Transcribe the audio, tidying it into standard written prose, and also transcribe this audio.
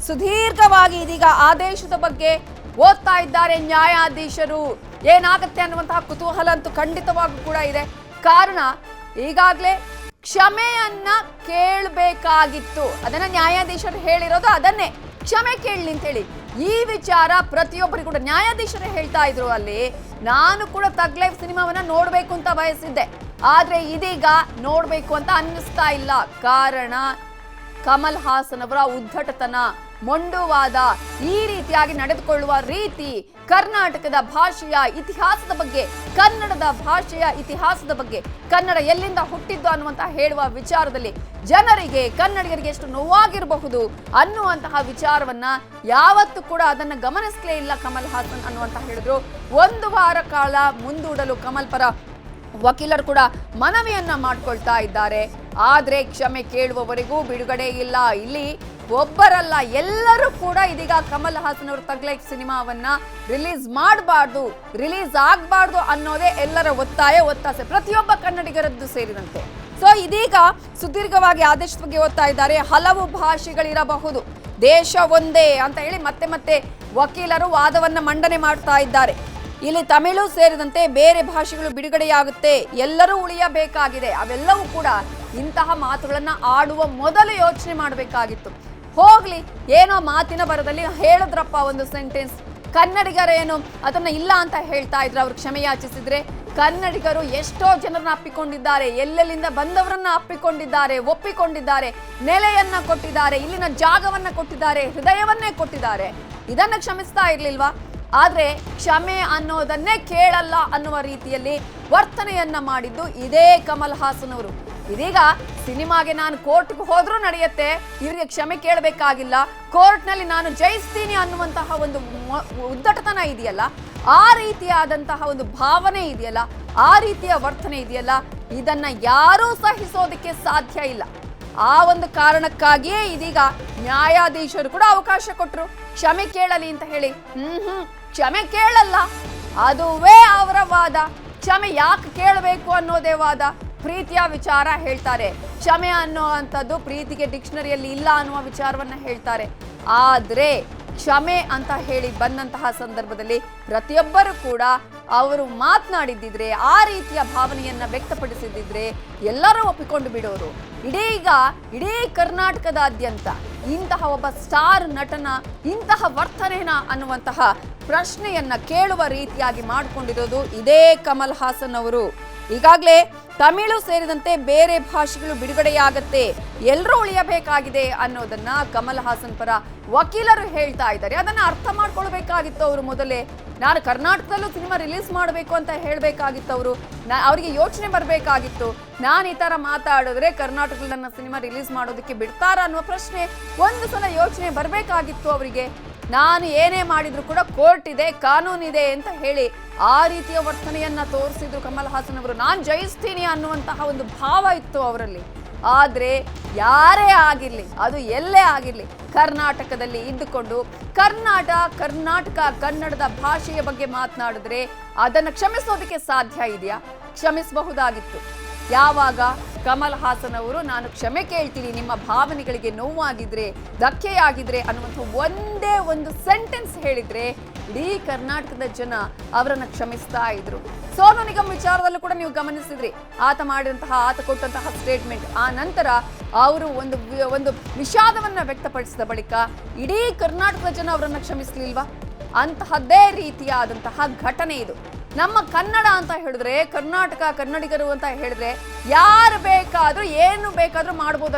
ಸುದೀರ್ಘವಾಗಿ ಇದೀಗ ಆದೇಶದ ಬಗ್ಗೆ ಓದ್ತಾ ಇದ್ದಾರೆ ನ್ಯಾಯಾಧೀಶರು. ಏನಾಗುತ್ತೆ ಅನ್ನುವಂತಹ ಕುತೂಹಲ ಅಂತೂ ಖಂಡಿತವಾಗೂ ಕೂಡ ಇದೆ. ಕಾರಣ ಈಗಾಗಲೇ ಕ್ಷಮೆಯನ್ನ ಕೇಳಬೇಕಾಗಿತ್ತು. ಅದನ್ನ ನ್ಯಾಯಾಧೀಶರು ಹೇಳಿರೋದು ಅದನ್ನೇ, ಕ್ಷಮೆ ಕೇಳಲಿ ಅಂತ ಹೇಳಿ. ಈ ವಿಚಾರ ಪ್ರತಿಯೊಬ್ಬರಿಗೂ ಕೂಡ ನ್ಯಾಯಾಧೀಶರೇ ಹೇಳ್ತಾ ಇದ್ರು. ಅಲ್ಲಿ ನಾನು ಕೂಡ ತಗ್ ಲೈಫ್ ಸಿನಿಮಾವನ್ನ ನೋಡ್ಬೇಕು ಅಂತ ಬಯಸಿದ್ದೆ, ಆದ್ರೆ ಇದೀಗ ನೋಡ್ಬೇಕು ಅಂತ ಅನ್ನಿಸ್ತಾ ಇಲ್ಲ. ಕಾರಣ ಕಮಲ್ ಹಾಸನ್ ಅವರ ಉದ್ದಟತನ, ಮೊಂಡುವಾದ, ಈ ರೀತಿಯಾಗಿ ನಡೆದುಕೊಳ್ಳುವ ರೀತಿ, ಕರ್ನಾಟಕದ ಭಾಷೆಯ ಇತಿಹಾಸದ ಬಗ್ಗೆ, ಕನ್ನಡದ ಭಾಷೆಯ ಇತಿಹಾಸದ ಬಗ್ಗೆ, ಕನ್ನಡ ಎಲ್ಲಿಂದ ಹುಟ್ಟಿದ್ದು ಅನ್ನುವಂತ ಹೇಳುವ ವಿಚಾರದಲ್ಲಿ ಜನರಿಗೆ, ಕನ್ನಡಿಗರಿಗೆ ಎಷ್ಟು ನೋವಾಗಿರಬಹುದು ಅನ್ನುವಂತಹ ವಿಚಾರವನ್ನ ಯಾವತ್ತೂ ಕೂಡ ಅದನ್ನ ಗಮನಿಸಲೇ ಇಲ್ಲ ಕಮಲ್ ಹಾಸನ್ ಅನ್ನುವಂತ ಹೇಳಿದ್ರು. 1 ವಾರ ಕಾಲ ಮುಂದೂಡಲು ಕಮಲ್ ಪರ ವಕೀಲರು ಕೂಡ ಮನವಿಯನ್ನ ಮಾಡ್ಕೊಳ್ತಾ ಇದ್ದಾರೆ. ಆದ್ರೆ ಕ್ಷಮೆ ಕೇಳುವವರೆಗೂ ಬಿಡುಗಡೆ ಇಲ್ಲ. ಇಲ್ಲಿ ಒಬ್ಬರಲ್ಲ, ಎಲ್ಲರೂ ಕೂಡ ಇದೀಗ ಕಮಲ್ ಹಾಸನ್ ಅವರು ತಗ್ ಲೈಫ್ ಸಿನಿಮಾವನ್ನ ರಿಲೀಸ್ ಮಾಡಬಾರ್ದು, ರಿಲೀಸ್ ಆಗಬಾರ್ದು ಅನ್ನೋದೇ ಎಲ್ಲರ ಒತ್ತಾಸೆ, ಪ್ರತಿಯೊಬ್ಬ ಕನ್ನಡಿಗರದ್ದು ಸೇರಿದಂತೆ. ಸೊ ಇದೀಗ ಸುದೀರ್ಘವಾಗಿ ಆದೇಶದ ಬಗ್ಗೆ ಓದ್ತಾ ಇದ್ದಾರೆ. ಹಲವು ಭಾಷೆಗಳಿರಬಹುದು, ದೇಶ ಒಂದೇ ಅಂತ ಹೇಳಿ ಮತ್ತೆ ವಕೀಲರು ವಾದವನ್ನ ಮಂಡನೆ ಮಾಡ್ತಾ ಇದ್ದಾರೆ. ಇಲ್ಲಿ ತಮಿಳು ಸೇರಿದಂತೆ ಬೇರೆ ಭಾಷೆಗಳು ಬಿಡುಗಡೆಯಾಗುತ್ತೆ, ಎಲ್ಲರೂ ಉಳಿಯಬೇಕಾಗಿದೆ. ಅವೆಲ್ಲವೂ ಕೂಡ ಇಂತಹ ಮಾತುಗಳನ್ನ ಆಡುವ ಮೊದಲು ಯೋಚನೆ ಮಾಡಬೇಕಾಗಿತ್ತು. ಹೋಗ್ಲಿ, ಏನೋ ಮಾತಿನ ಬರದಲ್ಲಿ ಹೇಳಿದ್ರಪ್ಪ ಒಂದು ಸೆಂಟೆನ್ಸ್, ಕನ್ನಡಿಗರೇನು ಅದನ್ನ ಇಲ್ಲ ಅಂತ ಹೇಳ್ತಾ ಇದ್ರು. ಅವ್ರು ಕ್ಷಮೆ ಯಾಚಿಸಿದ್ರೆ ಕನ್ನಡಿಗರು ಎಷ್ಟೋ ಜನರನ್ನ ಅಪ್ಪಿಕೊಂಡಿದ್ದಾರೆ, ಎಲ್ಲೆಲ್ಲಿಂದ ಬಂದವರನ್ನ ಅಪ್ಪಿಕೊಂಡಿದ್ದಾರೆ, ಒಪ್ಪಿಕೊಂಡಿದ್ದಾರೆ, ನೆಲೆಯನ್ನ ಕೊಟ್ಟಿದ್ದಾರೆ, ಇಲ್ಲಿನ ಜಾಗವನ್ನ ಕೊಟ್ಟಿದ್ದಾರೆ, ಹೃದಯವನ್ನೇ ಕೊಟ್ಟಿದ್ದಾರೆ. ಇದನ್ನ ಕ್ಷಮಿಸ್ತಾ ಇರ್ಲಿಲ್ವಾ? ಆದ್ರೆ ಕ್ಷಮೆ ಅನ್ನೋದನ್ನೇ ಕೇಳಲ್ಲ ಅನ್ನುವ ರೀತಿಯಲ್ಲಿ ವರ್ತನೆಯನ್ನ ಮಾಡಿದ್ದು ಇದೇ ಕಮಲ್ ಹಾಸನ್ ಅವರು. ಇದೀಗ ಸಿನಿಮಾಗೆ ನಾನು ಕೋರ್ಟ್ಗೆ ಹೋದ್ರೂ ನಡೆಯುತ್ತೆ, ಇವರಿಗೆ ಕ್ಷಮೆ ಕೇಳಬೇಕಾಗಿಲ್ಲ, ಕೋರ್ಟ್ನಲ್ಲಿ ನಾನು ಜಯಿಸ್ತೀನಿ ಅನ್ನುವಂತಹ ಒಂದು ಉದ್ದಟತನ ಇದೆಯಲ್ಲ, ಆ ರೀತಿಯಾದಂತಹ ಒಂದು ಭಾವನೆ ಇದೆಯಲ್ಲ, ಆ ರೀತಿಯ ವರ್ತನೆ ಇದೆಯಲ್ಲ, ಇದನ್ನ ಯಾರೂ ಸಹಿಸೋದಕ್ಕೆ ಸಾಧ್ಯ ಇಲ್ಲ. ಆ ಒಂದು ಕಾರಣಕ್ಕಾಗಿಯೇ ಇದೀಗ ನ್ಯಾಯಾಧೀಶರು ಕೂಡ ಅವಕಾಶ ಕೊಟ್ಟರು ಕ್ಷಮೆ ಕೇಳಲಿ ಅಂತ ಹೇಳಿ. ಕ್ಷಮೆ ಕೇಳಲ್ಲ, ಅದುವೇ ಅವರ ವಾದ. ಕ್ಷಮೆ ಯಾಕೆ ಕೇಳಬೇಕು ಅನ್ನೋದೇ ವಾದ. ಪ್ರೀತಿಯ ವಿಚಾರ ಹೇಳ್ತಾರೆ, ಕ್ಷಮೆ ಅನ್ನೋ ಅಂಥದ್ದು ಪ್ರೀತಿಗೆ ಡಿಕ್ಷನರಿಯಲ್ಲಿ ಇಲ್ಲ ಅನ್ನುವ ವಿಚಾರವನ್ನ ಹೇಳ್ತಾರೆ. ಆದ್ರೆ ಕ್ಷಮೆ ಅಂತ ಹೇಳಿ ಬಂದಂತಹ ಸಂದರ್ಭದಲ್ಲಿ ಪ್ರತಿಯೊಬ್ಬರು ಕೂಡ ಅವರು ಮಾತನಾಡಿದ್ದಿದ್ರೆ, ಆ ರೀತಿಯ ಭಾವನೆಯನ್ನ ವ್ಯಕ್ತಪಡಿಸಿದ್ದಿದ್ರೆ ಎಲ್ಲರೂ ಒಪ್ಪಿಕೊಂಡು ಬಿಡೋರು. ಇಡೀ ಕರ್ನಾಟಕದಾದ್ಯಂತ ಇಂತಹ ಒಬ್ಬ ಸ್ಟಾರ್ ನಟನ ಇಂತಹ ವರ್ತನೆನ ಅನ್ನುವಂತಹ ಪ್ರಶ್ನೆಯನ್ನ ಕೇಳುವ ರೀತಿಯಾಗಿ ಮಾಡಿಕೊಂಡಿರೋದು ಇದೇ ಕಮಲ್ ಹಾಸನ್ ಅವರು. ಈಗಾಗಲೇ ತಮಿಳು ಸೇರಿದಂತೆ ಬೇರೆ ಭಾಷೆಗಳು ಬಿಡುಗಡೆಯಾಗತ್ತೆ, ಎಲ್ಲರೂ ಉಳಿಯಬೇಕಾಗಿದೆ ಅನ್ನೋದನ್ನ ಕಮಲ್ ಹಾಸನ್ ಪರ ವಕೀಲರು ಹೇಳ್ತಾ ಇದ್ದಾರೆ. ಅದನ್ನ ಅರ್ಥ ಮಾಡ್ಕೊಳ್ಬೇಕಾಗಿತ್ತು ಅವರು ಮೊದಲೇ. ನಾನು ಕರ್ನಾಟಕದಲ್ಲೂ ಸಿನಿಮಾ ರಿಲೀಸ್ ಮಾಡಬೇಕು ಅಂತ ಹೇಳಬೇಕಾಗಿತ್ತು ಅವರು. ಅವರಿಗೆ ಯೋಚನೆ ಬರಬೇಕಾಗಿತ್ತು, ನಾನು ಈ ತರ ಮಾತಾಡಿದ್ರೆ ಕರ್ನಾಟಕದಲ್ಲಿ ನನ್ನ ಸಿನಿಮಾ ರಿಲೀಸ್ ಮಾಡೋದಕ್ಕೆ ಬಿಡ್ತಾರ ಅನ್ನೋ ಪ್ರಶ್ನೆ ಒಂದು ಸಲ ಯೋಚನೆ ಬರಬೇಕಾಗಿತ್ತು ಅವರಿಗೆ. ನಾನು ಏನೇ ಮಾಡಿದ್ರು ಕೂಡ ಕೋರ್ಟ್ ಇದೆ, ಕಾನೂನಿದೆ ಅಂತ ಹೇಳಿ ಆ ರೀತಿಯ ವರ್ತನೆಯನ್ನ ತೋರಿಸಿದ್ರು ಕಮಲ್ ಹಾಸನ್ ಅವರು. ನಾನು ಜಯಿಸ್ತೀನಿ ಅನ್ನುವಂತಹ ಒಂದು ಭಾವ ಇತ್ತು ಅವರಲ್ಲಿ. ಆದ್ರೆ ಯಾರೇ ಆಗಿರ್ಲಿ, ಅದು ಎಲ್ಲೇ ಆಗಿರ್ಲಿ, ಕರ್ನಾಟಕದಲ್ಲಿ ಇದ್ದುಕೊಂಡು ಕರ್ನಾಟಕ ಕನ್ನಡದ ಭಾಷೆಯ ಬಗ್ಗೆ ಮಾತನಾಡಿದ್ರೆ ಅದನ್ನ ಕ್ಷಮಿಸೋದಕ್ಕೆ ಸಾಧ್ಯ ಇದೆಯಾ? ಕ್ಷಮಿಸಬಹುದಾಗಿತ್ತು. ಯಾವಾಗ ಕಮಲ್ ಹಾಸನ್ ಅವರು ನಾನು ಕ್ಷಮೆ ಕೇಳ್ತೀನಿ, ನಿಮ್ಮ ಭಾವನೆಗಳಿಗೆ ನೋವಾಗಿದ್ರೆ, ಧಕ್ಕೆಯಾಗಿದ್ರೆ ಅನ್ನುವಂಥ ಒಂದೇ ಒಂದು ಸೆಂಟೆನ್ಸ್ ಹೇಳಿದ್ರೆ ಇಡೀ ಕರ್ನಾಟಕದ ಜನ ಅವರನ್ನ ಕ್ಷಮಿಸ್ತಾ ಇದ್ರು. ಸೋನು ನಿಗಮ್ ವಿಚಾರದಲ್ಲೂ ಕೂಡ ನೀವು ಗಮನಿಸಿದ್ರಿ, ಆತ ಕೊಟ್ಟಂತಹ ಸ್ಟೇಟ್ಮೆಂಟ್ ಆ ನಂತರ ಅವರು ಒಂದು ವಿಷಾದವನ್ನ ವ್ಯಕ್ತಪಡಿಸಿದ ಬಳಿಕ ಇಡೀ ಕರ್ನಾಟಕದ ಜನ ಅವರನ್ನ ಕ್ಷಮಿಸ್ಲಿಲ್ವಾ? ಅಂತಹದ್ದೇ ರೀತಿಯಾದಂತಹ ಘಟನೆ ಇದು. ನಮ್ಮ ಕನ್ನಡ ಅಂತ ಹೇಳಿದ್ರೆ, ಕರ್ನಾಟಕ ಕನ್ನಡಿಗರು ಅಂತ ಹೇಳಿದ್ರೆ ಯಾರು ಬೇಕಾದ್ರೂ ಏನು ಬೇಕಾದ್ರೂ ಮಾಡ್ಬೋದು ಅನ್ನೋ